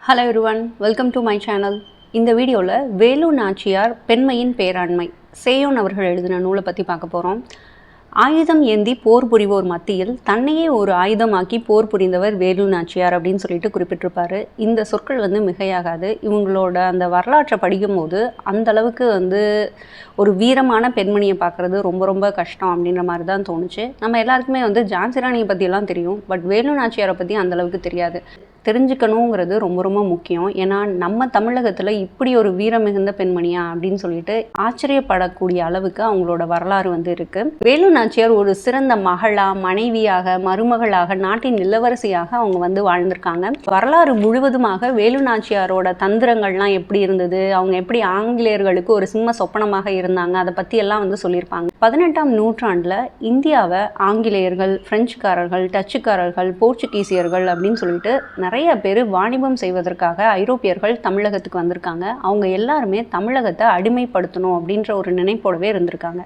Hello everyone, welcome to my channel. இந்த வீடியோவில் வேலு நாச்சியார் பெண்மையின் பேராண்மை சேயோன் அவர்கள் எழுதின நூலை பற்றி பார்க்க போகிறோம். ஆயுதம் ஏந்தி போர் புரிவோர் மத்தியில் தன்னையே ஒரு ஆயுதமாக்கி போர் புரிந்தவர் வேலு நாச்சியார் அப்படின்னு சொல்லிட்டு குறிப்பிட்டிருப்பார். இந்த சொற்கள் மிகையாகாது. இவங்களோட அந்த வரலாற்றை படிக்கும்போது அந்த அளவுக்கு ஒரு வீரமான பெண்மணியை பார்க்குறது ரொம்ப ரொம்ப கஷ்டம் அப்படின்ற மாதிரி தான் தோணுச்சு. நம்ம எல்லாருக்குமே ஜான்சி ராணியை பற்றியெல்லாம் தெரியும், பட் வேலு நாச்சியாரை பற்றி அந்தளவுக்கு தெரியாது. தெரிஞ்சுக்கணுங்கிறது ரொம்ப ரொம்ப முக்கியம். ஏன்னா நம்ம தமிழகத்தில் இப்படி ஒரு வீரம் மிகுந்த பெண்மணியா அப்படின்னு சொல்லிட்டு ஆச்சரியப்படக்கூடிய அளவுக்கு அவங்களோட வரலாறு இருக்குது. வேலு நாச்சியார் ஒரு சிறந்த மகளா, மனைவியாக, மருமகளாக, நாட்டின் இளவரசியாக அவங்க வாழ்ந்திருக்காங்க. வரலாறு முழுவதுமாக வேலு நாச்சியாரோட தந்திரங்கள்லாம் எப்படி இருந்தது, அவங்க எப்படி ஆங்கிலேயர்களுக்கு ஒரு சிம்ம சொப்பனமாக இருந்தாங்க, அதை பற்றி எல்லாம் சொல்லியிருப்பாங்க. 18ஆம் நூற்றாண்டில் இந்தியாவை ஆங்கிலேயர்கள், பிரெஞ்சுக்காரர்கள், டச்சுக்காரர்கள், போர்ச்சுகீசியர்கள் அப்படின்னு சொல்லிட்டு நிறைய பேர் வாணிபம் செய்வதற்காக ஐரோப்பியர்கள் தமிழகத்துக்கு வந்திருக்காங்க. அவங்க எல்லாருமே தமிழகத்தை அடிமைப்படுத்தணும் அப்படின்ற ஒரு நினைப்போடவே இருந்திருக்காங்க.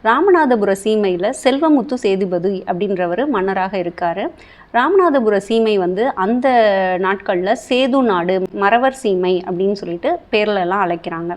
ராமநாதபுர சீமையில் செல்வமுத்து சேதுபதி அப்படின்றவர் மன்னராக இருக்கார். ராமநாதபுர சீமை அந்த நாட்களில் சேது நாடு, மறவர் சீமை அப்படின்னு சொல்லிட்டு பேர்லெல்லாம் அழைக்கிறாங்க.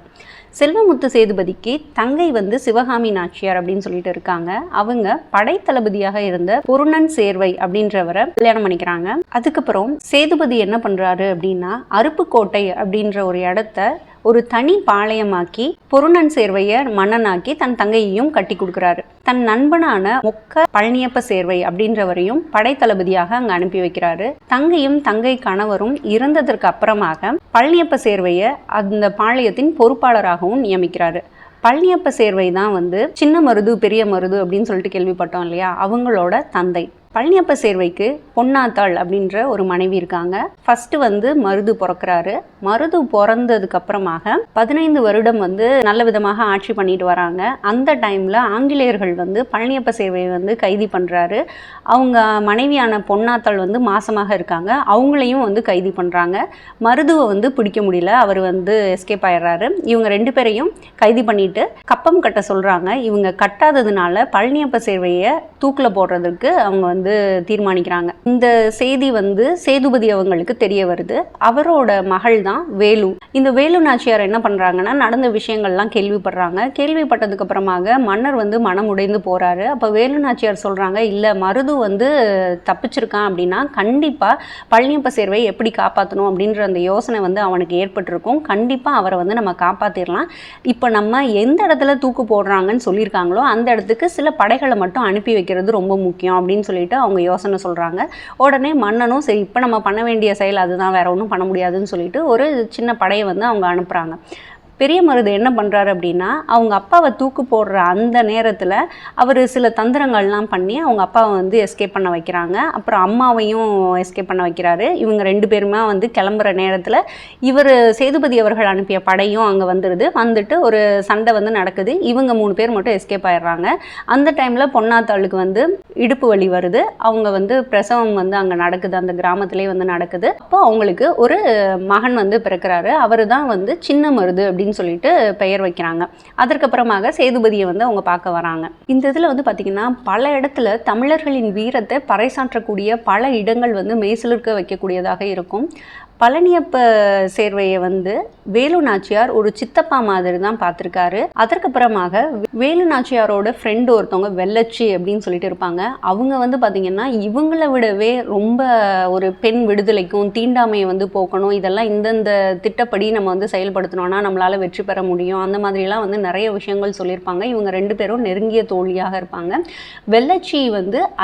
செல்வமுத்து சேதுபதிக்கு தங்கை சிவகாமி நாச்சியார் அப்படின்னு சொல்லிட்டு இருக்காங்க. அவங்க படைத்தளபதியாக இருந்த பொருணன் சேர்வை அப்படின்றவரை கல்யாணம் பண்ணிக்கிறாங்க. அதுக்கப்புறம் சேதுபதி என்ன பண்றாரு அப்படின்னா, அருப்புக்கோட்டை அப்படின்ற ஒரு இடத்த ஒரு தனி பாளையமாக்கி பொருணன் சேர்வையை மன்னனாக்கி தன் தங்கையையும் கட்டி கொடுக்குறாரு. தன் நண்பனான மொக்க பழனியப்ப சேர்வை அப்படின்றவரையும் படைத்தளபதியாக அங்கே அனுப்பி வைக்கிறாரு. தங்கையும் தங்கை கணவரும் இறந்ததற்கு அப்புறமாக பழனியப்ப சேர்வையை அந்த பாளையத்தின் பொறுப்பாளராகவும் நியமிக்கிறாரு. பழனியப்ப சேர்வை தான் சின்ன மருது பெரிய மருது அப்படின்னு சொல்லிட்டு கேள்விப்பட்டோம் இல்லையா, அவங்களோட தந்தை. பழனியப்ப சேர்வைக்கு பொன்னாத்தாள் அப்படின்ற ஒரு மனைவி இருக்காங்க. ஃபர்ஸ்ட் மருது பிறக்கிறாரு. மருது பிறந்ததுக்கு அப்புறமாக 15 வருடம் நல்ல விதமாக ஆட்சி பண்ணிட்டு வராங்க. அந்த டைம்ல ஆங்கிலேயர்கள் பழனியப்ப சேர்வையை கைதி பண்றாரு. அவங்க மனைவியான பொன்னாத்தாள் மாசமாக இருக்காங்க. அவங்களையும் கைதி பண்றாங்க. மருதுவை பிடிக்க முடியல, அவர் எஸ்கேப் ஆயிடுறாரு. இவங்க 2 பேரையும் கைதி பண்ணிட்டு கப்பம் கட்ட சொல்றாங்க. இவங்க கட்டாததுனால பழனியப்ப சேர்வையை தூக்குல போடுறதுக்கு அவங்க தீர்மானிக்கிறாங்க. இந்த செய்தி சேதுபதி அவங்களுக்கு தெரிய வருது. அவரோட மகள் தான் வேலு. இந்த வேலு நாச்சியார் என்ன பண்றாங்கன்னா, நடந்த விஷயங்கள்லாம் கேள்விப்படுறாங்க. கேள்விப்பட்டதுக்கு அப்புறமாக மன்னர் மனம் உடைந்து போறாரு. அப்ப வேலு நாச்சியார் சொல்றாங்க, இல்ல மருது தப்பிச்சிருக்கான் அப்படின்னா கண்டிப்பா பழனியப்ப சேர்வை எப்படி காப்பாற்றணும் அப்படின்ற அந்த யோசனை அவனுக்கு ஏற்பட்டிருக்கும். கண்டிப்பா அவரை நம்ம காப்பாத்திடலாம். இப்ப நம்ம எந்த இடத்துல தூக்கு போடுறாங்கன்னு சொல்லியிருக்காங்களோ அந்த இடத்துக்கு சில படைகளை மட்டும் அனுப்பி வைக்கிறது ரொம்ப முக்கியம் அப்படின்னு சொல்லிட்டு அவங்க யோசனை சொல்றாங்க. உடனே மன்னனும் சரி, இப்ப நம்ம பண்ண வேண்டிய செயல் அதுதான், வேற ஒன்றும் பண்ண முடியாதுன்னு சொல்லிட்டு ஒரு சின்ன படையை அவங்க அனுப்புறாங்க. பெரிய மருது என்ன பண்ணுறாரு அப்படின்னா, அவங்க அப்பாவை தூக்கு போடுற அந்த நேரத்தில் அவர் சில தந்திரங்கள்லாம் பண்ணி அவங்க அப்பாவை எஸ்கேப் பண்ண வைக்கிறாங்க. அப்புறம் அம்மாவையும் எஸ்கேப் பண்ண வைக்கிறாரு. இவங்க 2 பேருமே கிளம்புற நேரத்தில் இவர் சேதுபதி அவர்கள் அனுப்பிய படையும் அங்கே வந்துட்டு ஒரு சண்டை நடக்குது. இவங்க 3 பேர் மட்டும் எஸ்கேப் ஆயிடுறாங்க. அந்த டைமில் பொன்னாத்தாளுக்கு இடுப்பு வலி வருது. அவங்க பிரசவம் அங்கே நடக்குது, அந்த கிராமத்திலே நடக்குது. அப்போ அவங்களுக்கு ஒரு மகன் பிறக்கிறாரு. அவர் தான் சின்ன மருது அப்படின்னு சொல்லிட்டு பெயர் வைக்கிறாங்க. அதற்கப்புறமாக சேதுபதியை அவங்க பார்க்க வராங்க. இந்த இதில் பார்த்தீங்கன்னா பல இடத்துல தமிழர்களின் வீரத்தை பறைசாற்றக்கூடிய பல இடங்கள் மெய்சிலிர்க்க வைக்கக்கூடியதாக இருக்கும். பழனியப்ப சேர்வையை வேலு நாச்சியார் ஒரு சித்தப்பா மாதிரி தான் பார்த்துருக்காரு. அதற்கப்புறமாக வேலு நாச்சியாரோட ஃப்ரெண்டு ஒருத்தவங்க வெள்ளச்சி அப்படின்னு சொல்லிட்டு இருப்பாங்க. அவங்க பார்த்தீங்கன்னா இவங்களை விடவே ரொம்ப ஒரு பெண் விடுதலைக்கும் தீண்டாமையை போக்கணும், இதெல்லாம் இந்தந்த திட்டப்படி நம்ம செயல்படுத்தணும்னா நம்மளால வெற்றி பெற முடியும், அந்த மாதிரிலாம் நிறைய விஷயங்கள் சொல்லியிருப்பாங்க. இவங்க 2 பேரும் நெருங்கிய தோழியாக இருப்பாங்க. வெள்ளச்சி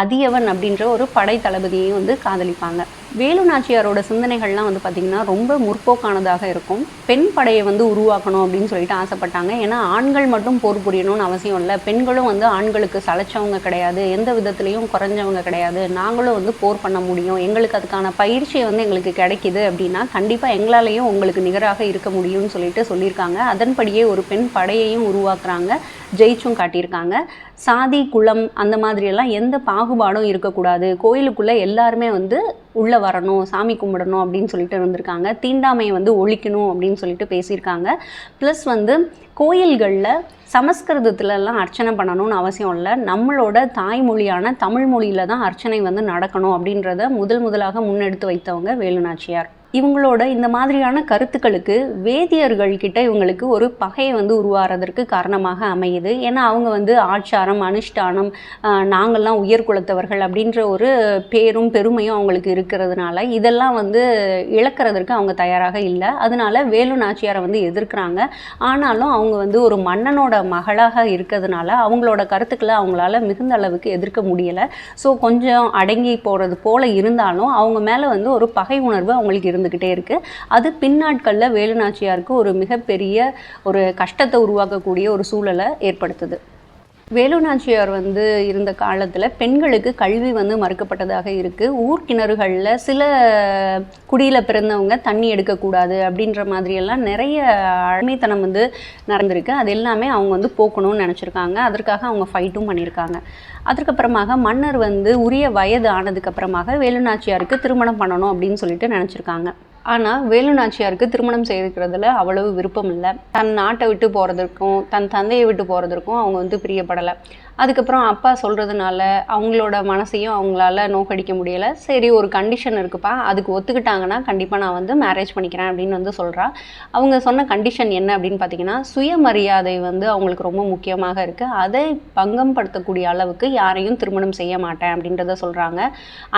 அதியவன் அப்படின்ற ஒரு படை தளபதியையும் காதலிப்பாங்க. வேலு நாச்சியாரோட சிந்தனைகள்லாம் பார்த்தீங்கன்னா ரொம்ப முற்போக்கானதாக இருக்கும். பெண் படையை உருவாக்கணும் அப்படின்னு சொல்லிட்டு ஆசைப்பட்டாங்க. ஏன்னா ஆண்கள் மட்டும் போர் புரியணும்னு அவசியம் இல்லை, பெண்களும் ஆண்களுக்கு சளைச்சவங்க கிடையாது, எந்த விதத்துலையும் குறைஞ்சவங்க கிடையாது, நாங்களும் போர் பண்ண முடியும், எங்களுக்கு அதுக்கான பயிற்சி எங்களுக்கு கிடைக்குது அப்படின்னா கண்டிப்பாக எங்களாலேயும் உங்களுக்கு நிகராக இருக்க முடியும்னு சொல்லியிருக்காங்க. அதன்படியே ஒரு பெண் படையையும் உருவாக்குறாங்க, ஜெயிச்சும் காட்டியிருக்காங்க. சாதி, குலம் அந்த மாதிரியெல்லாம் எந்த பாகுபாடும் இருக்கக்கூடாது, கோயிலுக்குள்ளே எல்லாருமே உள்ளே வரணும், சாமி கும்பிடணும் அப்படின்னு சொல்லிட்டு இருந்திருக்காங்க. தீண்டாமையை ஒழிக்கணும் அப்படின்னு சொல்லிட்டு பேசியிருக்காங்க. ப்ளஸ் கோயில்களில் சமஸ்கிருதத்துலலாம் அர்ச்சனை பண்ணணும்னு அவசியம் இல்லை, நம்மளோட தாய்மொழியான தமிழ் மொழியில் தான் அர்ச்சனை நடக்கணும் அப்படின்றத முதலாக முன்னெடுத்து வைத்தவங்க வேலு நாச்சியார். இவங்களோட இந்த மாதிரியான கருத்துக்களுக்கு வேதியர்கள் கிட்ட இவங்களுக்கு ஒரு பகையை வந்து உருவாகிறதுக்கு காரணமாக அமையுது. ஏன்னா அவங்க வந்து ஆச்சாரம் அனுஷ்டானம் நாங்கள்லாம் உயர் குலத்தவர்கள் அப்படின்ற ஒரு பேரும் பெருமையும் அவங்களுக்கு இருக்கிறதுனால இதெல்லாம் வந்து இழக்கிறதுக்கு அவங்க தயாராக இல்லை. அதனால வேலு நாச்சியாரை வந்து எதிர்க்கிறாங்க. ஆனாலும் அவங்க வந்து ஒரு மன்னனோட மகளாக இருக்கிறதுனால அவங்களோட கருத்துக்களை அவங்களால மிகுந்த அளவுக்கு எதிர்க்க முடியலை. ஸோ கொஞ்சம் அடங்கி போகிறது போல இருந்தாலும் அவங்க மேலே வந்து ஒரு பகை உணர்வு அவங்களுக்கு இருந்துக்கிட்டே இருக்குது. அது பின்னாட்களில் வேலு நாச்சியாருக்கு ஒரு மிகப்பெரிய ஒரு கஷ்டத்தை உருவாக்கக்கூடிய ஒரு சூழலை ஏற்படுத்துது. வேலு நாச்சியார் வந்து இருந்த காலத்தில் பெண்களுக்கு கல்வி வந்து மறுக்கப்பட்டதாக இருக்குது. ஊர்கிணறுகளில் சில குடியில் பிறந்தவங்க தண்ணி எடுக்கக்கூடாது அப்படின்ற மாதிரியெல்லாம் நிறைய அடிமைத்தனம் வந்து நடந்திருக்கு. அது எல்லாமே அவங்க வந்து போக்கணும்னு நினச்சிருக்காங்க. அதற்காக அவங்க ஃபைட்டும் பண்ணியிருக்காங்க. அதுக்கப்புறமாக மன்னர் வந்து உரிய வயது ஆனதுக்கப்புறமாக வேலு நாச்சியாருக்கு திருமணம் பண்ணணும் அப்படின்னு சொல்லிட்டு நினச்சிருக்காங்க. ஆனால் வேலு நாச்சியாருக்கு திருமணம் செய்திருக்கிறதுல அவ்வளவு விருப்பம் இல்லை. தன் நாட்டை விட்டு போகிறதுக்கும் தன் தந்தையை விட்டு போகிறதுக்கும் அவங்க வந்து பிரியப்படலை. அதுக்கப்புறம் அப்பா சொல்கிறதுனால அவங்களோட மனசையும் அவங்களால நோக்கடிக்க முடியலை. சரி ஒரு கண்டிஷன் இருக்குப்பா, அதுக்கு ஒத்துக்கிட்டாங்கன்னா கண்டிப்பாக நான் வந்து மேரேஜ் பண்ணிக்கிறேன் அப்படின்னு வந்து சொல்கிறா. அவங்க சொன்ன கண்டிஷன் என்ன அப்படின்னு பார்த்தீங்கன்னா, சுயமரியாதை வந்து அவங்களுக்கு ரொம்ப முக்கியமாக இருக்குது. அதை பங்கம் படுத்தக்கூடிய அளவுக்கு யாரையும் திருமணம் செய்ய மாட்டேன் அப்படின்றத சொல்கிறாங்க.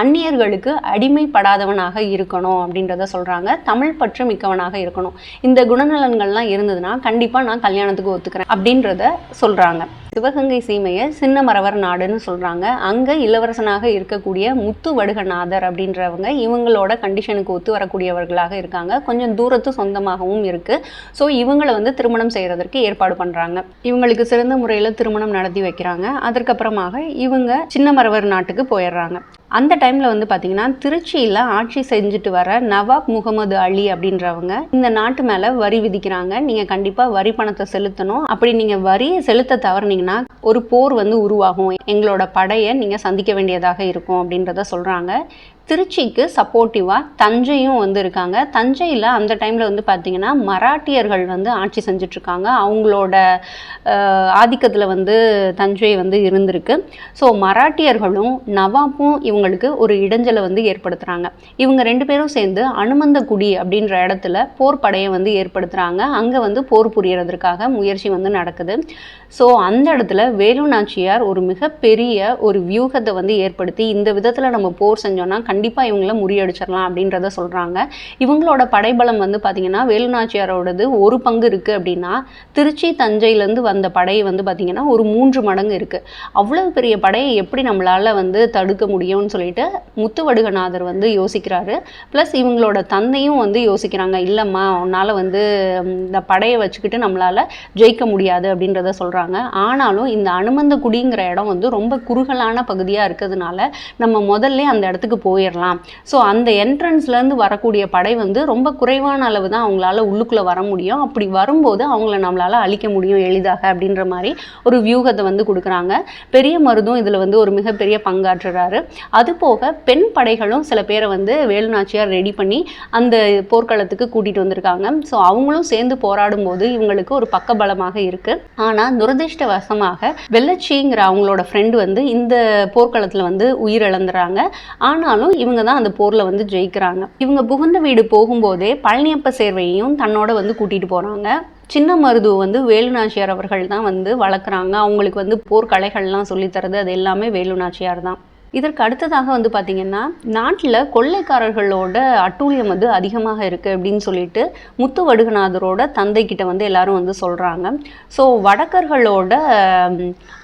அந்நியர்களுக்கு அடிமைப்படாதவனாக இருக்கணும் அப்படின்றத சொல்கிறாங்க. தமிழ் பற்று மிக்கவனாக இருக்கணும். இந்த குணநலன்கள்லாம் இருந்ததுன்னா கண்டிப்பாக நான் கல்யாணத்துக்கு ஒத்துக்கிறேன் அப்படின்றத சொல்கிறாங்க. சிவகங்கை சீமையை சின்னமரவர் நாடுன்னு சொல்கிறாங்க. அங்கே இளவரசனாக இருக்கக்கூடிய முத்து வடுகநாதர் அப்படின்றவங்க இவங்களோட கண்டிஷனுக்கு ஒத்து வரக்கூடியவர்களாக இருக்காங்க. கொஞ்சம் தூரத்து சொந்தமாகவும் இருக்குது. ஸோ இவங்களை வந்து திருமணம் செய்கிறதற்கு ஏற்பாடு பண்ணுறாங்க. இவங்களுக்கு சிறந்த முறையில் திருமணம் நடத்தி வைக்கிறாங்க. அதற்கப்புறமாக இவங்க சின்னமரவர் நாட்டுக்கு போயிடுறாங்க. அந்த டைமில் வந்து பார்த்திங்கன்னா திருச்சியில் ஆட்சி செஞ்சுட்டு வர நவாப் முகமது அலி அப்படின்றவங்க இந்த நாட்டு மேலே வரி விதிக்கிறாங்க. நீங்கள் கண்டிப்பாக வரி பணத்தை செலுத்தணும். அப்படி நீங்கள் வரியை செலுத்த தவறுனீங்கன்னா ஒரு போர் வந்து உருவாகும், எங்களோட படையை நீங்கள் சந்திக்க வேண்டியதாக இருக்கும் அப்படின்றத சொல்கிறாங்க. திருச்சிக்கு சப்போர்ட்டிவாக தஞ்சையும் வந்து இருக்காங்க. தஞ்சையில் அந்த டைமில் வந்து பார்த்திங்கன்னா மராட்டியர்கள் வந்து ஆட்சி செஞ்சிட்ருக்காங்க. அவங்களோட ஆதிக்கத்தில் வந்து தஞ்சை வந்து இருந்திருக்கு. ஸோ மராட்டியர்களும் நவாப்பும் இவங்களுக்கு ஒரு இடைஞ்சலை வந்து ஏற்படுத்துகிறாங்க. இவங்க ரெண்டு பேரும் சேர்ந்து அனுமந்தகுடி அப்படின்ற இடத்துல போர் படையை வந்து ஏற்படுத்துகிறாங்க. அங்கே வந்து போர் புரியறதுக்காக முயற்சி வந்து நடக்குது. ஸோ அந்த இடத்துல வேலு நாச்சியார் ஒரு மிகப்பெரிய ஒரு வியூகத்தை வந்து ஏற்படுத்தி இந்த விதத்தில் நம்ம போர் செஞ்சோன்னா கண்டிப்பாக இவங்கள முறியடிச்சிடலாம் அப்படின்றத சொல்கிறாங்க. இவங்களோட படைபலம் வந்து பார்த்திங்கன்னா வேலு நாச்சியாரோடது ஒரு பங்கு இருக்குது அப்படின்னா திருச்சி தஞ்சையிலேருந்து வந்த படை வந்து பார்த்திங்கன்னா ஒரு 3 மடங்கு இருக்குது. அவ்வளவு பெரிய படையை எப்படி நம்மளால் வந்து தடுக்க முடியும்னு சொல்லிட்டு முத்துவடுகநாதர் வந்து யோசிக்கிறாரு. ப்ளஸ் இவங்களோட தந்தையும் வந்து யோசிக்கிறாங்க, இல்லைம்மா உன்னால் வந்து இந்த படையை வச்சுக்கிட்டு நம்மளால் ஜெயிக்க முடியாது அப்படின்றத சொல்கிறாங்க. ஆனாலும் இந்த அனுமந்தகுடிங்கிற இடம் வந்து ரொம்ப குறுகலான பகுதியாக இருக்கிறதுனால நம்ம முதல்ல அந்த இடத்துக்கு போயிடலாம். ஸோ அந்த என்ட்ரன்ஸ்லேருந்து வரக்கூடிய படை வந்து ரொம்ப குறைவான அளவு தான் அவங்களால உள்ளுக்குள்ளே வர முடியும். அப்படி வரும்போது அவங்கள நம்மளால் அழிக்க முடியும் எளிதாக அப்படின்ற மாதிரி ஒரு வியூகத்தை வந்து கொடுக்குறாங்க. பெரிய மருதும் இதில் வந்து ஒரு மிகப்பெரிய பங்காற்றுறாரு. அது போக பெண் படைகளும் சில பேரை வந்து வேலு நாச்சியார் ரெடி பண்ணி அந்த போர்க்களத்துக்கு கூட்டிகிட்டு வந்திருக்காங்க. ஸோ அவங்களும் சேர்ந்து போராடும் போது இவங்களுக்கு ஒரு பக்கபலமாக இருக்குது. ஆனால் துரதிர்ஷ்டவசமாக வெள்ளச்சிங்கிற அவங்களோட ஃப்ரெண்டு வந்து இந்த போர்க்களத்தில் வந்து உயிரிழந்துறாங்க. ஆனாலும் இவங்க தான் அந்த போரில் வந்து ஜெயிக்கிறாங்க. இவங்க புகுந்த வீடு போகும்போதே பழனியப்ப சேர்வையையும் தன்னோட வந்து கூட்டிகிட்டு போகிறாங்க. சின்ன மருது வந்து வேலு நாச்சியார் அவர்கள் தான் வந்து வளர்க்குறாங்க. அவங்களுக்கு வந்து போர்க்கலைகள்லாம் சொல்லித்தரது அது எல்லாமே வேலு நாச்சியார் தான். இதற்கு அடுத்ததாக வந்து பார்த்திங்கன்னா நாட்டில் கொள்ளைக்காரர்களோட அட்டூழியம் வந்து அதிகமாக இருக்குது அப்படின்னு சொல்லிட்டு முத்து வடுகநாதரோட தந்தைக்கிட்ட வந்து எல்லாரும் வந்து சொல்கிறாங்க. ஸோ வடக்கர்களோட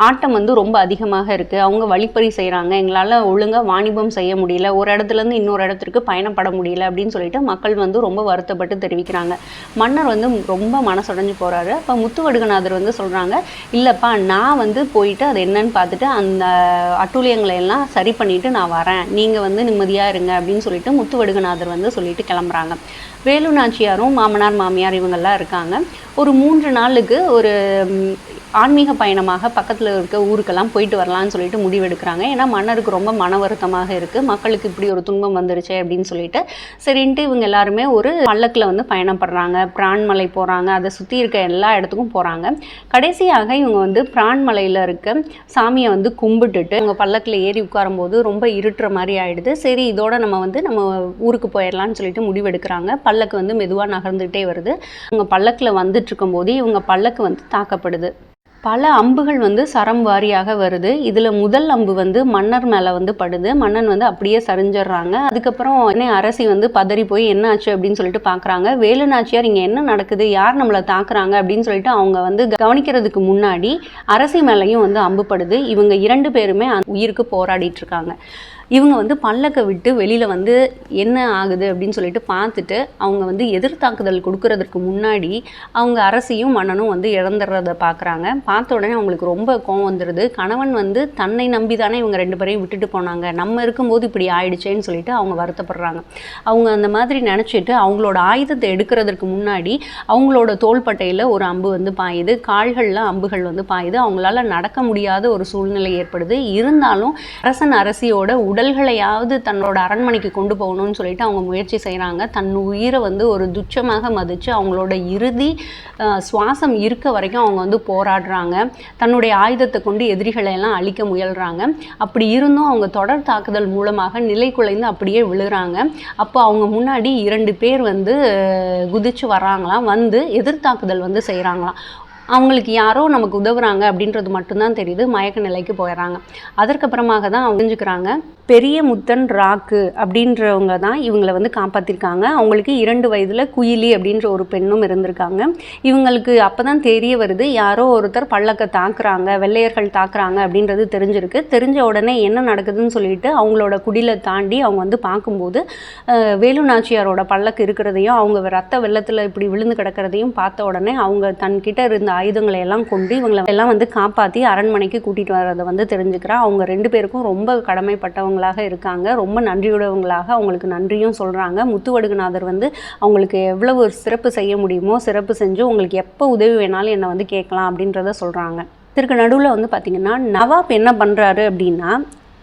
ஆட்டம் வந்து ரொம்ப அதிகமாக இருக்குது. அவங்க வழிப்பறி செய்கிறாங்க, எங்களால் ஒழுங்காக வாணிபம் செய்ய முடியல, ஒரு இடத்துலேருந்து இன்னொரு இடத்துக்கு பயணப்பட முடியல அப்படின்னு சொல்லிட்டு மக்கள் வந்து ரொம்ப வருத்தப்பட்டு தெரிவிக்கிறாங்க. மன்னர் வந்து ரொம்ப மனசுடைஞ்சு போகிறாரு. அப்போ முத்து வடுகநாதர் வந்து சொல்கிறாங்க, இல்லைப்பா நான் வந்து போயிட்டு அது என்னன்னு பார்த்துட்டு அந்த அட்டூழியங்களை எல்லாம் சரி பண்ணிவிட்டு நான் வரேன், நீங்கள் வந்து நிம்மதியாக இருங்க அப்படின்னு சொல்லிட்டு முத்துவடுகநாதர் வந்து சொல்லிட்டு கிளம்புறாங்க. வேலு நாச்சியாரும் மாமனார் மாமியார் இவங்கெல்லாம் இருக்காங்க. ஒரு 3 நாளுக்கு ஒரு ஆன்மீக பயணமாக பக்கத்தில் இருக்க ஊருக்கெல்லாம் போயிட்டு வரலான்னு சொல்லிட்டு முடிவெடுக்கிறாங்க. ஏன்னா மன்னருக்கு ரொம்ப மன வருத்தமாக இருக்குது, மக்களுக்கு இப்படி ஒரு துன்பம் வந்துருச்சு அப்படின்னு சொல்லிட்டு. சரின்ட்டு இவங்க எல்லாருமே ஒரு பல்லக்கில் வந்து பயணப்படுறாங்க. பிரான்மலை போகிறாங்க, அதை சுற்றி இருக்க எல்லா இடத்துக்கும் போகிறாங்க. கடைசியாக இவங்க வந்து பிரான்மலையில் இருக்க சாமியை வந்து கும்பிட்டுட்டு அவங்க பல்லக்கில் ஏறி உட்கார வரும்போது ரொம்ப இருட்டுற மாதிரி ஆகிடுது. சரி இதோட நம்ம ஊருக்கு போயிடலான்னு சொல்லிட்டு முடிவெடுக்கிறாங்க. பல்லக்கு வந்து மெதுவாக நகர்ந்துகிட்டே வருது. இவங்க பல்லக்கில் வந்துட்டு இருக்கும்போது இவங்க பல்லக்கு வந்து தாக்கப்படுது. பல அம்புகள் வந்து சரம் வாரியாக வருது. இதில் முதல் அம்பு வந்து மன்னர் மேலே வந்து படுது. மன்னன் வந்து அப்படியே சரிஞ்சிடுறாங்க. அதுக்கப்புறம் உடனே அரசி வந்து பதறி போய் என்ன ஆச்சு அப்படின்னு சொல்லிட்டு பார்க்குறாங்க. வேலு நாச்சியார் இங்கே என்ன நடக்குது, யார் நம்மளை தாக்குறாங்க அப்படின்னு சொல்லிட்டு அவங்க வந்து கவனிக்கிறதுக்கு முன்னாடி அரசி மேலேயும் வந்து அம்பு படுது. இவங்க 2 பேருமே உயிருக்கு போராடிட்டு இருக்காங்க. இவங்க வந்து பல்லக்கை விட்டு வெளியில் வந்து என்ன ஆகுது அப்படின்னு சொல்லிட்டு பார்த்துட்டு அவங்க வந்து எதிர்த்தாக்குதல் கொடுக்கறதுக்கு முன்னாடி அவங்க அரசியும் மன்னனும் வந்து இழந்துடுறத பார்க்குறாங்க. பார்த்த உடனே அவங்களுக்கு ரொம்ப கோவம் வந்துடுது. கணவன் வந்து தன்னை நம்பி தானே இவங்க 2 பேரையும் விட்டுட்டு போனாங்க, நம்ம இருக்கும்போது இப்படி ஆயிடுச்சேன்னு சொல்லிட்டு அவங்க வருத்தப்படுறாங்க. அவங்க அந்த மாதிரி நினச்சிட்டு அவங்களோட ஆயுதத்தை எடுக்கிறதுக்கு முன்னாடி அவங்களோட தோள்பட்டையில் ஒரு அம்பு வந்து பாயுது. கால்களில் அம்புகள் வந்து பாயுது. அவங்களால நடக்க முடியாத ஒரு சூழ்நிலை ஏற்படுது. இருந்தாலும் அரசன் அரசியோட உடல்களையாவது தன்னோட அரண்மனைக்கு கொண்டு போகணும்னு சொல்லிட்டு அவங்க முயற்சி செய்கிறாங்க. தன் உயிரை வந்து ஒரு துச்சமாக மதித்து அவங்களோட இறுதி சுவாசம் இருக்க வரைக்கும் அவங்க வந்து போராடுறாங்க. தன்னுடைய ஆயுதத்தை கொண்டு எதிரிகளை எல்லாம் அழிக்க முயல்கிறாங்க. அப்படி இருந்தும் அவங்க தொடர் தாக்குதல் மூலமாக நிலை குலைந்து அப்படியே விழுகிறாங்க. அப்போ அவங்க முன்னாடி 2 பேர் வந்து குதிச்சு வர்றாங்களாம். வந்து எதிர்த்தாக்குதல் வந்து செய்கிறாங்களாம். அவங்களுக்கு யாரோ நமக்கு உதவுறாங்க அப்படின்றது மட்டும்தான் தெரியுது. மயக்க நிலைக்கு போயிடுறாங்க. அதற்கப்புறமாக தான் தெரிஞ்சுக்கிறாங்க பெரிய முத்தன் ராக்கு அப்படின்றவங்க தான் இவங்களை வந்து காப்பாற்றிருக்காங்க. அவங்களுக்கு 2 வயதில் குயிலி அப்படின்ற ஒரு பெண்ணும் இருந்திருக்காங்க. இவங்களுக்கு அப்போ தான் தெரிய வருது யாரோ ஒருத்தர் பல்லக்கை தாக்குறாங்க, வெள்ளையர்கள் தாக்குறாங்க அப்படின்றது தெரிஞ்சிருக்கு. தெரிஞ்ச உடனே என்ன நடக்குதுன்னு சொல்லிட்டு அவங்களோட குடிலை தாண்டி அவங்க வந்து பார்க்கும்போது வேலு நாச்சியாரோட பல்லக்கு இருக்கிறதையும் அவங்க ரத்த வெள்ளத்தில் இப்படி விழுந்து கிடக்கிறதையும் பார்த்த உடனே அவங்க தன்கிட்ட இருந்த ஆயுதங்களை எல்லாம் கொண்டு இவங்களை எல்லாம் வந்து காப்பாற்றி அரண்மனைக்கு கூட்டிகிட்டு வர்றதை வந்து தெரிஞ்சுக்கிறா. அவங்க 2 பேருக்கும் ரொம்ப கடமைப்பட்டவங்க இருக்காங்க. ரொம்ப நன்றியுடையவங்களாக அவங்களுக்கு நன்றியும் சொல்றாங்க. முத்துவடுகநாதர் வந்து அவங்களுக்கு எவ்வளவு சிறப்பு செய்ய முடியுமோ சிறப்பு செஞ்சு உங்களுக்கு எப்போ உதவி வேணாலும் என்னை வந்து கேட்கலாம் அப்படின்றத சொல்றாங்க. இதற்கு நடுவில் வந்து பார்த்தீங்கன்னா நவாப் என்ன பண்றாரு அப்படின்னா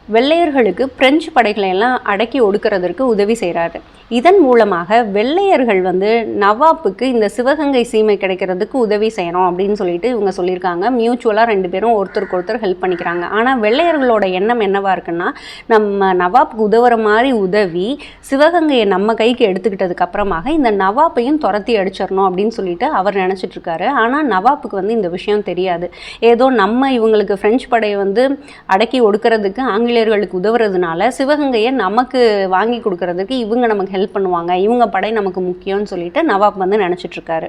வெள்ளையர்களுக்கு பிரெஞ்சு படைகளை எல்லாம் அடக்கி ஒடுக்கிறதற்கு உதவி செய்கிறாரு. இதன் மூலமாக வெள்ளையர்கள் வந்து நவாப்புக்கு இந்த சிவகங்கை சீமை கிடைக்கிறதுக்கு உதவி செய்யணும் அப்படின்னு சொல்லிட்டு இவங்க சொல்லியிருக்காங்க. மியூச்சுவலாக 2 பேரும் ஒருத்தருக்கு ஒருத்தர் ஹெல்ப் பண்ணிக்கிறாங்க. ஆனால் வெள்ளையர்களோட எண்ணம் என்னவா இருக்குன்னா நம்ம நவாப்புக்கு உதவுற மாதிரி உதவி சிவகங்கையை நம்ம கைக்கு எடுத்துக்கிட்டதுக்கு அப்புறமாக இந்த நவாப்பையும் துரத்தி அடிச்சிடணும் அப்படின்னு சொல்லிட்டு அவர் நினச்சிட்டு இருக்காரு. ஆனால் நவாப்புக்கு வந்து இந்த விஷயம் தெரியாது. ஏதோ நம்ம இவங்களுக்கு பிரெஞ்சு படையை வந்து அடக்கி ஒடுக்கிறதுக்கு ஆங்கிலேயர்களுக்கு உதவுறதுனால சிவகங்கையை நமக்கு வாங்கி கொடுக்கறதுக்கு இவங்க நமக்கு ஹெல்ப் பண்ணுவாங்க, இவங்க படை நமக்கு முக்கியம்னு சொல்லிட்டு நவாப் வந்து நினச்சிட்டு இருக்காரு.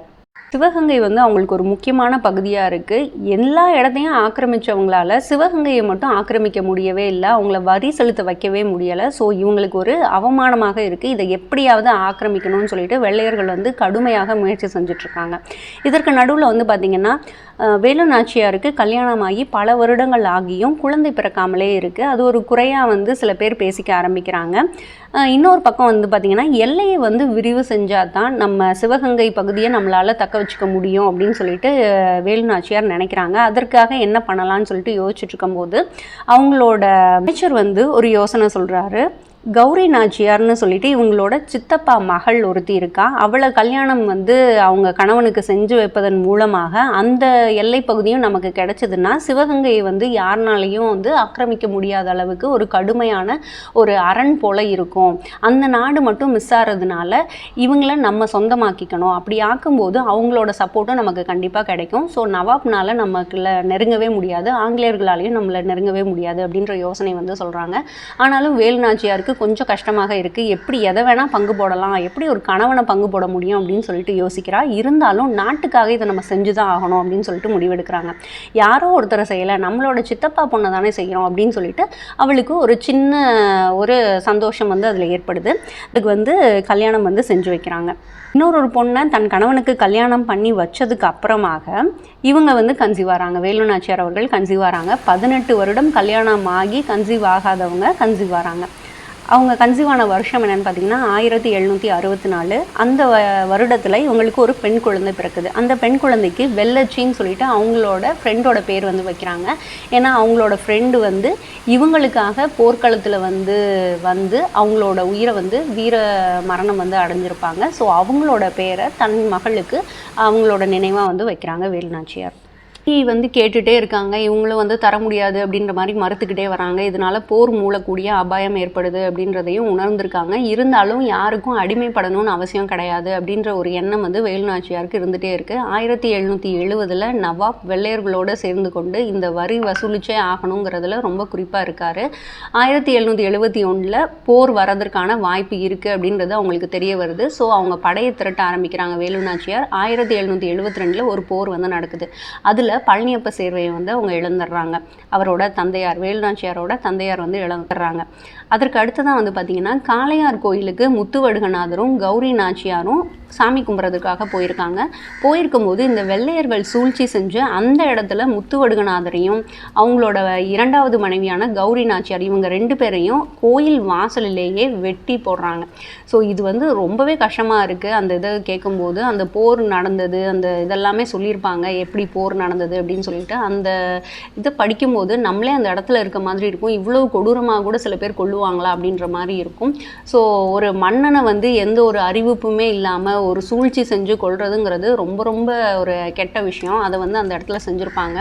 சிவகங்கை வந்து அவங்களுக்கு ஒரு முக்கியமான பகுதியாக இருக்குது. எல்லா இடத்தையும் ஆக்கிரமித்தவங்களால சிவகங்கையை மட்டும் ஆக்கிரமிக்க முடியவே இல்லை, அவங்கள வரி செலுத்த வைக்கவே முடியலை. ஸோ இவங்களுக்கு ஒரு அவமானமாக இருக்குது. இதை எப்படியாவது ஆக்கிரமிக்கணும்னு சொல்லிட்டு வெள்ளையர்கள் வந்து கடுமையாக முயற்சி செஞ்சிட்ருக்காங்க. இதற்கு நடுவில் வந்து பார்த்திங்கன்னா வேலு நாச்சியாருக்கு கல்யாணமாகி பல வருடங்கள் ஆகியும் குழந்தை பிறக்காமலே இருக்குது. அது ஒரு குறையாக வந்து சில பேர் பேசிக்க ஆரம்பிக்கிறாங்க. இன்னொரு பக்கம் வந்து பார்த்திங்கன்னா எல்லையை வந்து விரிவு செஞ்சால் தான் நம்ம சிவகங்கை பகுதியை நம்மளால் தக்க வச்சுக்க முடியும் அப்படின்னு சொல்லிட்டு வேலு நாச்சியார் நினைக்கிறாங்க. அதற்காக என்ன பண்ணலான்னு சொல்லிட்டு யோசிச்சுட்டு இருக்கும்போது அவங்களோட அமைச்சர் வந்து ஒரு யோசனை சொல்கிறாரு. கௌரி நாச்சியார்னு சொல்லிட்டு இவங்களோட சித்தப்பா மகள் ஒருத்தி இருக்கா. அவளை கல்யாணம் வந்து அவங்க கணவனுக்கு செஞ்சு வைப்பதன் மூலமாக அந்த எல்லை பகுதியும் நமக்கு கிடைச்சதுன்னா சிவகங்கையை வந்து யாருனாலையும் வந்து ஆக்கிரமிக்க முடியாத அளவுக்கு ஒரு கடுமையான ஒரு அரண் போல இருக்கும். அந்த நாடு மட்டும் மிஸ் ஆகிறதுனால இவங்கள நம்ம சொந்தமாக்கிக்கணும். அப்படி ஆக்கும்போது அவங்களோட சப்போர்ட்டும் நமக்கு கண்டிப்பாக கிடைக்கும். ஸோ நவாப்னால நமக்குள்ள நெருங்கவே முடியாது, ஆங்கிலேயர்களாலையும் நம்மளை நெருங்கவே முடியாது அப்படின்ற யோசனை வந்து சொல்கிறாங்க. ஆனாலும் வேலு நாச்சியாருக்கு கொஞ்சம் கஷ்டமாக இருக்குது. எப்படி எதை வேணால் பங்கு போடலாம், எப்படி ஒரு கணவனை பங்கு போட முடியும் அப்படின்னு சொல்லிட்டு யோசிக்கிறா. இருந்தாலும் நாட்டுக்காக இதை நம்ம செஞ்சு தான் ஆகணும் அப்படின்னு சொல்லிட்டு முடிவெடுக்கிறாங்க. யாரோ ஒருத்தரை செய்யலை, நம்மளோட சித்தப்பா பொண்ணை தானே செய்கிறோம் அப்படின்னு சொல்லிட்டு அவளுக்கு ஒரு சின்ன ஒரு சந்தோஷம் வந்து அதில் ஏற்படுது. அதுக்கு வந்து கல்யாணம் வந்து செஞ்சு வைக்கிறாங்க. இன்னொரு பொண்ணை தன் கணவனுக்கு கல்யாணம் பண்ணி வச்சதுக்கு அப்புறமாக இவங்க வந்து கன்சீவ் ஆகிறாங்க. வேலு நாச்சியார் அவர்கள் கன்சீவ் ஆகிறாங்க. 18 வருடம் கல்யாணம் ஆகி கன்சீவ் ஆகாதவங்க கன்சீவ் ஆகிறாங்க. அவங்க கன்சீவ் ஆன வருஷம் என்னென்னு பார்த்தீங்கன்னா 1764. அந்த வருடத்தில் இவங்களுக்கு ஒரு பெண் குழந்தை பிறக்குது. அந்த பெண் குழந்தைக்கு வெள்ளச்சின்னு சொல்லிட்டு அவங்களோட ஃப்ரெண்டோட பேர் வந்து வைக்கிறாங்க. ஏன்னா அவங்களோட ஃப்ரெண்டு வந்து இவங்களுக்காக போர்க்களத்தில் வந்து அவங்களோட உயிரை வந்து வீர மரணம் வந்து அடைஞ்சிருப்பாங்க. ஸோ அவங்களோட பேரை தன் மகளுக்கு அவங்களோட நினைவாக வந்து வைக்கிறாங்க வேலு நாச்சியார். வந்து கேட்டுகிட்டே இருக்காங்க. இவங்களும் வந்து தர முடியாது அப்படின்ற மாதிரி மறுத்துக்கிட்டே வராங்க. இதனால் போர் மூளக்கூடிய அபாயம் ஏற்படுது அப்படின்றதையும் உணர்ந்திருக்காங்க. இருந்தாலும் யாருக்கும் அடிமைப்படணும்னு அவசியம் கிடையாது அப்படின்ற ஒரு எண்ணம் வந்து வேலு நாச்சியாருக்கு இருந்துகிட்டே இருக்குது. 1770 நவாப் வெள்ளையர்களோடு சேர்ந்து கொண்டு இந்த வரி வசூலிச்சே ஆகணுங்கிறதுல ரொம்ப குறிப்பாக இருக்கார். 1771 போர் வரதற்கான வாய்ப்பு இருக்குது அப்படின்றது அவங்களுக்கு தெரிய வருது. ஸோ அவங்க படையை திரட்ட ஆரம்பிக்கிறாங்க வேலு நாச்சியார். 1772 ஒரு போர் வந்து நடக்குது. அதில் பழனியப்ப சேர்வையை வந்து அவங்க இழந்துடுறாங்க. அவரோட தந்தையார் வேலு நாச்சியாரோட தந்தையார் வந்து இழந்துடுறாங்க. அதற்கு அடுத்ததான் வந்து பார்த்திங்கன்னா காளையார் கோயிலுக்கு முத்துவடுகநாதரும் கௌரி நாச்சியாரும் சாமி கும்பிட்றதுக்காக போயிருக்கும்போது இந்த வெள்ளையர்கள் சூழ்ச்சி செஞ்சு அந்த இடத்துல முத்துவடுகநாதரையும் அவங்களோட இரண்டாவது மனைவியான கௌரி நாச்சியார் இவங்க 2 பேரையும் கோயில் வாசலிலேயே வெட்டி போடுறாங்க. ஸோ இது வந்து ரொம்பவே கஷ்டமாக இருக்குது. அந்த இதை கேட்கும்போது அந்த போர் நடந்தது அந்த இதெல்லாமே சொல்லியிருப்பாங்க, எப்படி போர் நடந்தது அப்படின்னு சொல்லிட்டு அந்த இதை படிக்கும்போது நம்மளே அந்த இடத்துல இருக்க மாதிரி இருக்கும். இவ்வளோ கொடூரமாக கூட சில பேர் கொள்ளுவாங்களா அப்படின்ற மாதிரி இருக்கும். ஸோ ஒரு மன்னனை வந்து எந்த ஒரு அறிவிப்புமே இல்லாமல் ஒரு சூழ்ச்சி செஞ்சு கொள்றதுங்கிறது ரொம்ப ரொம்ப ஒரு கெட்ட விஷயம். அதை வந்து அந்த இடத்துல செஞ்சுருப்பாங்க.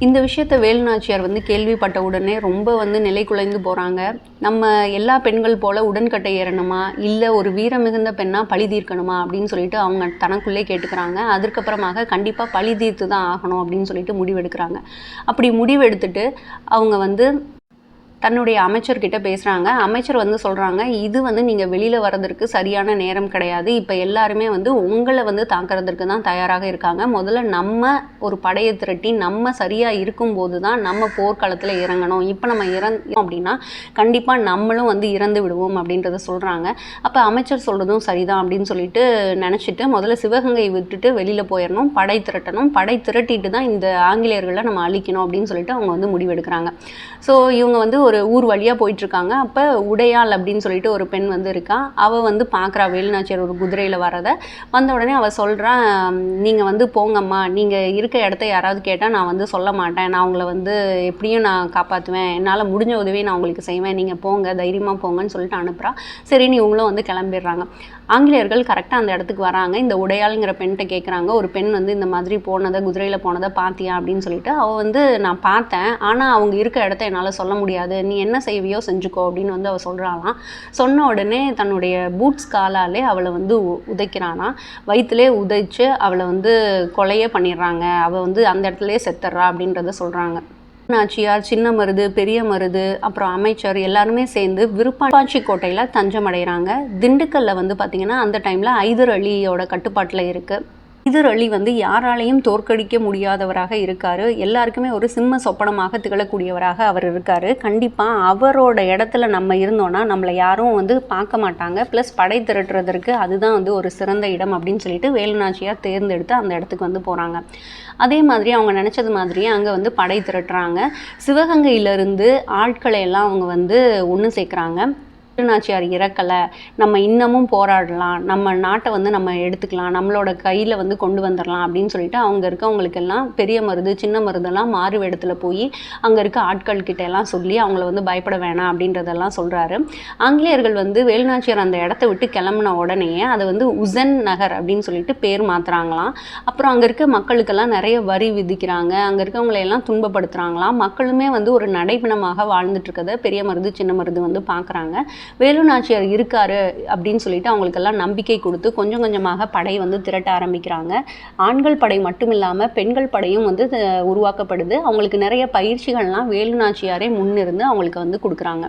இந்த விஷயத்தை வேலு நாச்சியார் வந்து கேள்விப்பட்ட உடனே ரொம்ப வந்து நிலை குலைந்து போகிறாங்க. நம்ம எல்லா பெண்கள் போல் உடன்கட்டை ஏறணுமா, இல்லை ஒரு வீர மிகுந்த பெண்ணாக பழி தீர்க்கணுமா அப்படின்னு சொல்லிட்டு அவங்க தனக்குள்ளே கேட்டுக்கிறாங்க. அதுக்கப்புறமாக கண்டிப்பாக பழி தீர்த்து தான் ஆகணும் அப்படின்னு சொல்லிட்டு முடிவெடுக்கிறாங்க. அப்படி முடிவெடுத்துட்டு அவங்க வந்து தன்னுடைய அமைச்சர்கிட்ட பேசுகிறாங்க. அமைச்சர் வந்து சொல்கிறாங்க, இது வந்து நீங்கள் வெளியில் வர்றதற்கு சரியான நேரம் கிடையாது. இப்போ எல்லாருமே வந்து உங்களை வந்து தாக்குறதுக்கு தான் தயாராக இருக்காங்க. முதல்ல நம்ம ஒரு படையை திரட்டி நம்ம சரியாக இருக்கும்போது தான் நம்ம போர்க்களத்தில் இறங்கணும். இப்போ நம்ம இறந்தோம் அப்படின்னா கண்டிப்பாக நம்மளும் வந்து இறந்து விடுவோம் அப்படின்றத சொல்கிறாங்க. அப்போ அமைச்சர் சொல்கிறதும் சரிதான் அப்படின்னு சொல்லிட்டு நினச்சிட்டு முதல்ல சிவகங்கை விட்டுட்டு வெளியில் போயிடணும், படை திரட்டணும், படை திரட்டிட்டு தான் இந்த ஆங்கிலேயர்களை நம்ம அழிக்கணும் அப்படின்னு சொல்லிட்டு அவங்க வந்து முடிவெடுக்கிறாங்க. ஸோ இவங்க வந்து ஒரு ஊர் வழியாக போயிட்டுருக்காங்க. அப்போ உடையாள் அப்படின்னு சொல்லிட்டு ஒரு பெண் வந்து இருக்கா. அவள் வந்து பார்க்குறா வேலு நாச்சியார் ஒரு குதிரையில் வரதை. வந்த உடனே அவள் சொல்கிறா, நீங்கள் வந்து போங்கம்மா, நீங்கள் இருக்க இடத்த யாராவது கேட்டால் நான் வந்து சொல்ல மாட்டேன், நான் உங்களை வந்து எப்படியும் நான் காப்பாற்றுவேன், என்னால் முடிஞ்ச உதவியை நான் உங்களுக்கு செய்வேன், நீங்கள் போங்க, தைரியமாக போங்கன்னு சொல்லிட்டு அனுப்புகிறா. சரின்னு இவங்களும் வந்து கிளம்பிடுறாங்க. ஆங்கிலேயர்கள் கரெக்டாக அந்த இடத்துக்கு வராங்க. இந்த உடையாளுங்கிற பெண்கிட்ட கேட்குறாங்க, ஒரு பெண் வந்து இந்த மாதிரி போனதை குதிரையில் போனதை பார்த்தியா அப்படின்னு சொல்லிட்டு. அவள் வந்து நான் பார்த்தேன், ஆனால் அவங்க இருக்க இடத்த என்னால் சொல்ல முடியாது, நீ என்ன செய்வியோ செஞ்சுக்கோ அப்படின்னு வந்து அவள் சொல்கிறாளாம். சொன்ன உடனே தன்னுடைய பூட்ஸ் காலாலே அவளை வந்து உதைக்கிறானா. வயிற்றுலே உதைச்சு அவளை வந்து கொலையே பண்ணிடுறாங்க. அவள் வந்து அந்த இடத்துலையே செத்துடுறா அப்படின்றத சொல்கிறாங்க. நாச்சியார், சின்ன மருது, பெரிய மருது, அப்புறம் அமைச்சர் எல்லாருமே சேர்ந்து விருப்பாட்சி கோட்டையில் தஞ்சம் அடைகிறாங்க. திண்டுக்கல்ல வந்து பார்த்திங்கன்னா அந்த டைமில் ஐதர் அலியோட கட்டுப்பாட்டில் இருக்குது. ஐதர் அலி வந்து யாராலையும் தோற்கடிக்க முடியாதவராக இருக்கார். எல்லாருக்குமே ஒரு சிம்ம சொப்பனமாக திகழக்கூடியவராக அவர் இருக்கார். கண்டிப்பாக அவரோட இடத்துல நம்ம இருந்தோன்னா நம்மளை யாரும் வந்து பார்க்க மாட்டாங்க. ப்ளஸ் படை திரட்டுறதற்கு அதுதான் வந்து ஒரு சிறந்த இடம் அப்படின்னு சொல்லிட்டு வேலு நாச்சியார் தேர்ந்தெடுத்து அந்த இடத்துக்கு வந்து போகிறாங்க. அதே மாதிரி அவங்க நினச்சது மாதிரியே அங்கே வந்து படை திரட்டுறாங்க. சிவகங்கையிலேருந்து ஆட்களை எல்லாம் அவங்க வந்து ஒன்று சேர்க்குறாங்க. நாச்சியார் இறக்கலை, நம்ம இன்னமும் போராடலாம், நம்ம நாட்டை வந்து நம்ம எடுத்துக்கலாம், நம்மளோட கையில் வந்து கொண்டு வந்துடலாம் அப்படின்னு சொல்லிட்டு அவங்க இருக்கவங்களுக்கெல்லாம் பெரிய மருது சின்ன மருதெல்லாம் மாறு இடத்துல போய் அங்கே இருக்க ஆட்கள் கிட்ட எல்லாம் சொல்லி அவங்கள வந்து பயப்பட வேணாம் அப்படின்றதெல்லாம் சொல்கிறாரு. ஆங்கிலேயர்கள் வந்து வேலுநாச்சியார் அந்த இடத்த விட்டு கிளம்புன உடனே அதை வந்து உசன் நகர் அப்படின்னு சொல்லிட்டு பேர் மாற்றுறாங்களாம். அப்புறம் அங்கே இருக்க மக்களுக்கெல்லாம் நிறைய வரி விதிக்கிறாங்க, அங்கே இருக்கவங்களையெல்லாம் துன்பப்படுத்துகிறாங்களாம். மக்களுமே வந்து ஒரு நடைபெணமாக வாழ்ந்துட்டு இருக்கதை பெரிய மருது சின்ன மருது வந்து பார்க்குறாங்க. வேலு நாச்சியார் இருக்காரு அப்படின்னு சொல்லிட்டு அவங்களுக்கெல்லாம் நம்பிக்கை கொடுத்து கொஞ்சம் கொஞ்சமாக படை வந்து திரட்ட ஆரம்பிக்கிறாங்க. ஆண்கள் படை மட்டும் இல்லாமல் பெண்கள் படையும் வந்து உருவாக்கப்படுது. அவங்களுக்கு நிறைய பயிற்சிகள்லாம் வேலு நாச்சியாரே முன்னிருந்து அவங்களுக்கு வந்து கொடுக்குறாங்க.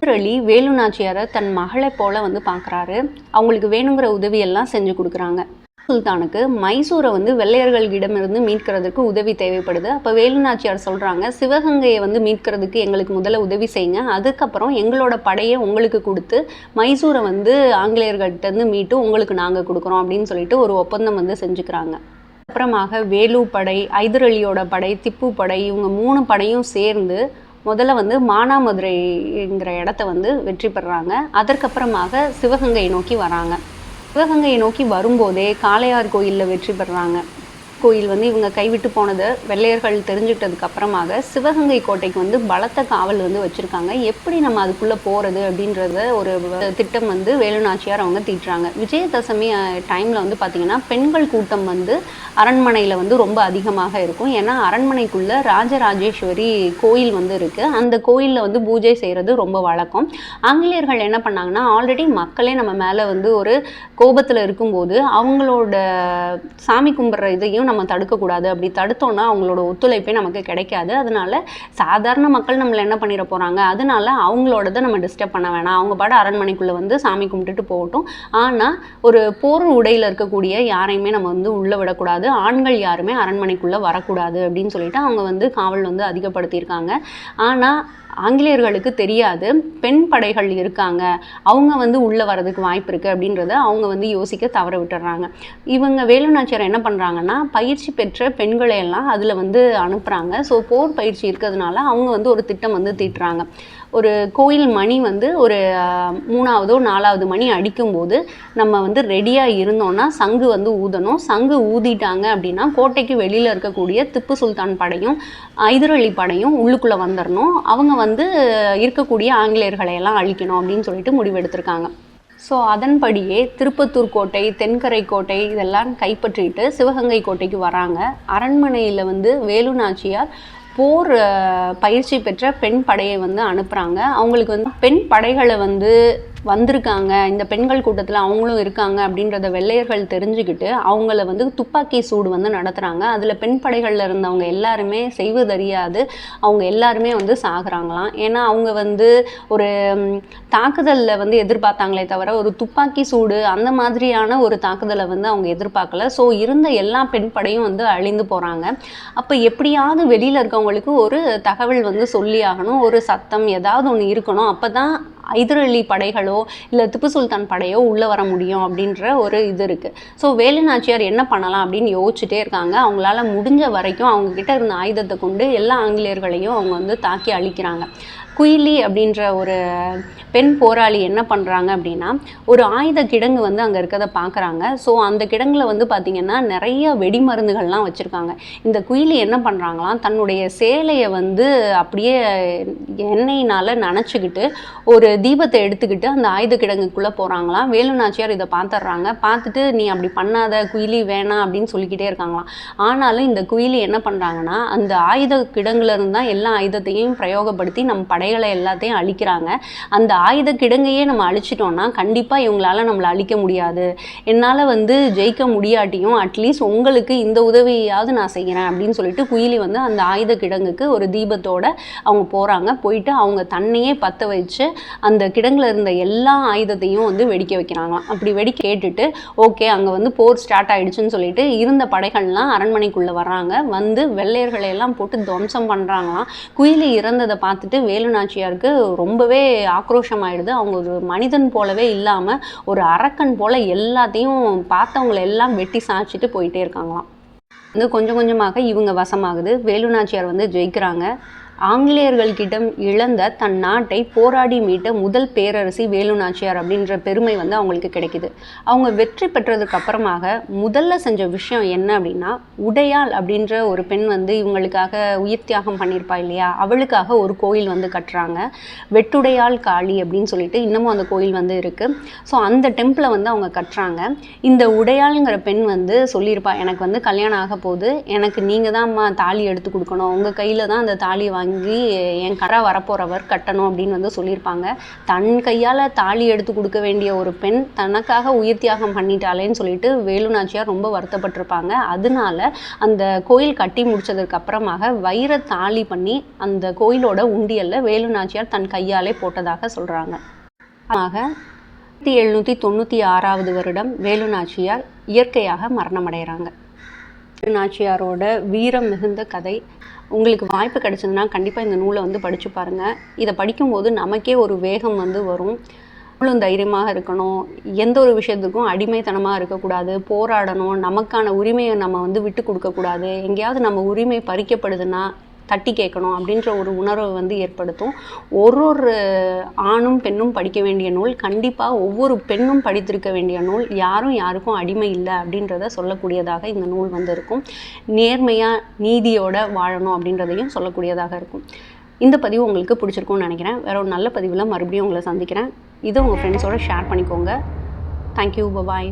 ஐதர் அலி வேலு நாச்சியாரை தன் மகளை போல வந்து பார்க்குறாரு. அவங்களுக்கு வேணுங்கிற உதவியெல்லாம் செஞ்சு கொடுக்குறாங்க. சுல்தானுக்கு மைசூரை வந்து வெள்ளையர்களிடமிருந்து மீட்கிறதுக்கு உதவி தேவைப்படுது. அப்போ வேலு நாச்சியார் சொல்கிறாங்க, சிவகங்கையை வந்து மீட்கிறதுக்கு எங்களுக்கு முதல்ல உதவி செய்யுங்க, அதுக்கப்புறம் எங்களோட படையை உங்களுக்கு கொடுத்து மைசூரை வந்து ஆங்கிலேயர்கள்ட்டேருந்து மீட்டு உங்களுக்கு நாங்கள் கொடுக்குறோம் அப்படின்னு சொல்லிட்டு ஒரு ஒப்பந்தம் வந்து செஞ்சுக்கிறாங்க. அப்புறமாக வேலு படை, ஐதர் அலியோட படை, திப்பு படை, இவங்க 3 படையும் சேர்ந்து முதல்ல வந்து மானாமதுரைங்கிற இடத்த வந்து வெற்றி பெறுறாங்க. அதற்கப்புறமாக சிவகங்கையை நோக்கி வராங்க. சிவகங்கையை நோக்கி வரும்போதே காளையார் கோயிலில் வெற்றி பெறுறாங்க. கோயில் வந்து இவங்க கைவிட்டு போனதை வெள்ளையர்கள் தெரிஞ்சுக்கிட்டதுக்கு அப்புறமாக சிவகங்கை கோட்டைக்கு வந்து பலத்த காவல் வந்து வச்சுருக்காங்க. எப்படி நம்ம அதுக்குள்ளே போகிறது அப்படின்றத ஒரு திட்டம் வந்து வேலு நாச்சியார் அவங்க தீட்டுறாங்க. விஜயதசமி டைமில் வந்து பார்த்திங்கன்னா பெண்கள் கூட்டம் வந்து அரண்மனையில் வந்து ரொம்ப அதிகமாக இருக்கும். ஏன்னா அரண்மனைக்குள்ளே ராஜராஜேஸ்வரி கோயில் வந்து இருக்குது. அந்த கோயிலில் வந்து பூஜை செய்கிறது ரொம்ப வழக்கம். ஆங்கிலேயர்கள் என்ன பண்ணாங்கன்னா, ஆல்ரெடி மக்களே நம்ம மேலே வந்து ஒரு கோபத்தில் இருக்கும்போது அவங்களோட சாமி கும்பிட்ற இதையும் நம்ம தடுக்கக்கூடாது. அப்படி தடுத்தோன்னா அவங்களோட ஒத்துழைப்பே நமக்கு கிடைக்காது. அதனால சாதாரண மக்கள் நம்மளை என்ன பண்ணிட போகிறாங்க, அதனால அவங்களோடதை நம்ம டிஸ்டர்ப் பண்ண வேணாம், அவங்க பாட அரண்மனைக்குள்ளே வந்து சாமி கும்பிட்டுட்டு போகட்டும். ஆனால் ஒரு போர் உடையில் இருக்கக்கூடிய யாரையுமே நம்ம வந்து உள்ளே விடக்கூடாது, ஆண்கள் யாருமே அரண்மனைக்குள்ளே வரக்கூடாது அப்படின்னு சொல்லிட்டு அவங்க வந்து காவல் வந்து அதிகப்படுத்தியிருக்காங்க. ஆனால் ஆங்கிலேயர்களுக்கு தெரியாது பெண் படைகள் இருக்காங்க, அவங்க வந்து உள்ளே வரதுக்கு வாய்ப்பு இருக்குது அப்படின்றத அவங்க வந்து யோசிக்க தவற விட்டுறாங்க. இவங்க வேலு நாச்சியார் என்ன பண்ணுறாங்கன்னா, பயிற்சி பெற்ற பெண்களை எல்லாம் அதில் வந்து அனுப்புகிறாங்க. ஸோ போர் பயிற்சி இருக்கிறதுனால அவங்க வந்து ஒரு திட்டம் வந்து தீட்டுறாங்க. ஒரு கோயில் மணி வந்து ஒரு 3ஆவதோ 4ஆவது மணி அடிக்கும்போது நம்ம வந்து ரெடியாக இருந்தோன்னா சங்கு வந்து ஊதணும். சங்கு ஊதிட்டாங்க அப்படின்னா கோட்டைக்கு வெளியில் இருக்கக்கூடிய திப்பு சுல்தான் படையும் ஹைதர் அலி படையும் உள்ளுக்குள்ளே வந்துடணும். அவங்க வந்து இருக்கக்கூடிய ஆங்கிலேயர்களை எல்லாம் அழிக்கணும் அப்படின்னு சொல்லிட்டு முடிவெடுத்திருக்காங்க. ஸோ அதன்படியே திருப்பத்தூர் கோட்டை, தென்கரை கோட்டை இதெல்லாம் கைப்பற்றிட்டு சிவகங்கை கோட்டைக்கு வராங்க. அரண்மனையில் வந்து வேலு நாச்சியார் போர் பயிற்சி பெற்ற பெண் படையை வந்து அனுப்புகிறாங்க. அவங்களுக்கு வந்து பெண் படைகளை வந்து வந்திருக்காங்க, இந்த பெண்கள் கூட்டத்தில் அவங்களும் இருக்காங்க அப்படின்றத வெள்ளையர்கள் தெரிஞ்சுக்கிட்டு அவங்கள வந்து துப்பாக்கி சூடு வந்து நடத்துகிறாங்க. அதில் பெண் படைகளில் இருந்தவங்க எல்லாருமே செய்வதறியாது அவங்க எல்லாருமே வந்து சாகுறாங்களாம். ஏன்னா அவங்க வந்து ஒரு தாக்குதலில் வந்து எதிர்பார்த்தாங்களே தவிர ஒரு துப்பாக்கி சூடு அந்த மாதிரியான ஒரு தாக்குதலை வந்து அவங்க எதிர்பார்க்கல. ஸோ இருந்த எல்லா பெண் படையும் வந்து அழிந்து போகிறாங்க. அப்போ எப்படியாவது வெளியில் இருக்கவங்களுக்கு ஒரு தகவல் வந்து சொல்லி ஆகணும், ஒரு சத்தம் ஏதாவது ஒன்று இருக்கணும், அப்போ தான் ஹைதர் அலி படைகளோ இல்லை திப்பு சுல்தான் படையோ உள்ளே வர முடியும் அப்படின்ற ஒரு இது இருக்குது. ஸோ வேலு நாச்சியார் என்ன பண்ணலாம் அப்படின்னு யோசிச்சுட்டே இருக்காங்க. அவங்களால முடிஞ்ச வரைக்கும் அவங்கக்கிட்ட இருந்த ஆயுதத்தை கொண்டு எல்லா ஆங்கிலேயர்களையும் அவங்க வந்து தாக்கி அழிக்கிறாங்க. குயிலி அப்படின்ற ஒரு பெண் போராளி என்ன பண்ணுறாங்க அப்படின்னா, ஒரு ஆயுத கிடங்கு வந்து அங்கே இருக்கிறத பார்க்குறாங்க. ஸோ அந்த கிடங்கில் வந்து பார்த்திங்கன்னா நிறைய வெடிமருந்துகள்லாம் வச்சுருக்காங்க. இந்த குயிலி என்ன பண்ணுறாங்களாம், தன்னுடைய சேலையை வந்து அப்படியே எண்ணெயினால் நனைச்சிக்கிட்டு ஒரு தீபத்தை எடுத்துக்கிட்டு அந்த ஆயுத கிடங்குக்குள்ளே போகிறாங்களாம். வேலு நாச்சியார் இதை பார்த்துட்றாங்க. பார்த்துட்டு நீ அப்படி பண்ணாத குயிலி வேணாம் அப்படின்னு சொல்லிக்கிட்டே இருக்காங்களாம். ஆனாலும் இந்த குயிலி என்ன பண்ணுறாங்கன்னா, அந்த ஆயுத கிடங்குல இருந்தால் எல்லா ஆயுதத்தையும் பிரயோகப்படுத்தி நம்ம படைகளை எல்லாத்தையும் அழிக்கிறாங்க. அந்த ஆயுத கிடங்கையே நம்ம அழிச்சிட்டோம்னா கண்டிப்பாக இவங்களால நம்மளை அழிக்க முடியாது, என்னால் வந்து ஜெயிக்க முடியாட்டியும் அட்லீஸ்ட் உங்களுக்கு இந்த உதவியாவது நான் செய்கிறேன் அப்படின்னு சொல்லிட்டு குயிலி வந்து அந்த ஆயுத கிடங்குக்கு ஒரு தீபத்தோடு அவங்க போகிறாங்க. போயிட்டு அவங்க தன்னையே பற்ற வச்சு அந்த கிடங்குல இருந்த எல்லா ஆயுதத்தையும் வந்து வெடிக்க வைக்கிறாங்களாம். அப்படி வெடிக்க கேட்டுட்டு ஓகே அங்கே வந்து போர் ஸ்டார்ட் ஆகிடுச்சுன்னு சொல்லிட்டு இருந்த படைகள்லாம் அரண்மனைக்குள்ளே வர்றாங்க. வந்து வெள்ளையர்களை எல்லாம் போட்டு துவம்சம் பண்ணுறாங்களாம். குயிலி இறந்ததை பார்த்துட்டு வேலு நாச்சியாருக்கு ரொம்பவே ஆக்ரோஷமாயிடுது. அவங்க ஒரு மனிதன் போலவே இல்லாமல் ஒரு அரக்கன் போல் எல்லாத்தையும் பார்த்தவங்களை எல்லாம் வெட்டி சாய்ச்சிட்டு போயிட்டே இருக்காங்களாம். வந்து கொஞ்சம் கொஞ்சமாக இவங்க வசமாகுது. வேலு நாச்சியார் வந்து ஜெயிக்கிறாங்க. ஆங்கிலேயர்கள்கிட்ட இழந்த தன் நாட்டை போராடி மீட்ட முதல் பேரரசி வேலு நாச்சியார் அப்படின்ற பெருமை வந்து அவங்களுக்கு கிடைக்குது. அவங்க வெற்றி பெற்றதுக்கு அப்புறமாக முதல்ல செஞ்ச விஷயம் என்ன அப்படின்னா, உடையாள் அப்படின்ற ஒரு பெண் வந்து இவங்களுக்காக உயிர் தியாகம் பண்ணியிருப்பா இல்லையா, அவளுக்காக ஒரு கோயில் வந்து கட்டுறாங்க. வெட்டுடையாள் காளி அப்படின்னு சொல்லிட்டு இன்னமும் அந்த கோயில் வந்து இருக்குது. ஸோ அந்த டெம்பிளை வந்து அவங்க கட்டுறாங்க. இந்த உடையாளுங்கிற பெண் வந்து சொல்லியிருப்பா, எனக்கு வந்து கல்யாணம் ஆக போகுது, எனக்கு நீங்கள் தான் அம்மா தாலி எடுத்து கொடுக்கணும், உங்கள் கையில் தான் அந்த தாலி வாங்கி என் கரை வரப்போறவர் கட்டணும் அப்படின்னு வந்து சொல்லியிருப்பாங்க. தன் கையால் தாலி எடுத்து கொடுக்க வேண்டிய ஒரு பெண் தனக்காக உயிர் தியாகம் பண்ணிட்டாலேன்னு சொல்லிட்டு வேலு நாச்சியார் ரொம்ப வருத்தப்பட்டிருப்பாங்க. அதனால அந்த கோயில் கட்டி முடிச்சதுக்கு அப்புறமாக வைர தாலி பண்ணி அந்த கோயிலோட உண்டியல்ல வேலு நாச்சியார் தன் கையாலே போட்டதாக சொல்றாங்க. 1796 வருடம் வேலு நாச்சியார் இயற்கையாக மரணமடைகிறாங்க. வேலு நாச்சியாரோட வீரம் மிகுந்த கதை உங்களுக்கு வாய்ப்பு கிடைச்சதுன்னா கண்டிப்பாக இந்த நூலை வந்து படித்து பாருங்கள். இதை படிக்கும்போது நமக்கே ஒரு வேகம் வந்து வரும். நம்மளும் தைரியமாக இருக்கணும், எந்த ஒரு விஷயத்துக்கும் அடிமைத்தனமாக இருக்கக்கூடாது, போராடணும், நமக்கான உரிமையை நம்ம வந்து விட்டு கொடுக்கக்கூடாது. எங்கேயாவது நம்ம உரிமை பறிக்கப்படுதுன்னா தட்டி கேட்கணும் அப்படின்ற ஒரு உணர்வை வந்து ஏற்படுத்தும். ஒரு ஆணும் பெண்ணும் படிக்க வேண்டிய நூல், கண்டிப்பாக ஒவ்வொரு பெண்ணும் படித்திருக்க வேண்டிய நூல், யாரும் யாருக்கும் அடிமை இல்லை அப்படின்றத சொல்லக்கூடியதாக இந்த நூல் வந்து இருக்கும். நேர்மையாக நீதியோட வாழணும் அப்படின்றதையும் சொல்லக்கூடியதாக இருக்கும். இந்த பதிவு உங்களுக்கு பிடிச்சிருக்கும்னு நினைக்கிறேன். வேற ஒரு நல்ல பதிவில் மறுபடியும் உங்களை சந்திக்கிறேன். இதை உங்கள் ஃப்ரெண்ட்ஸோட ஷேர் பண்ணிக்கோங்க. Thank you, bye bye.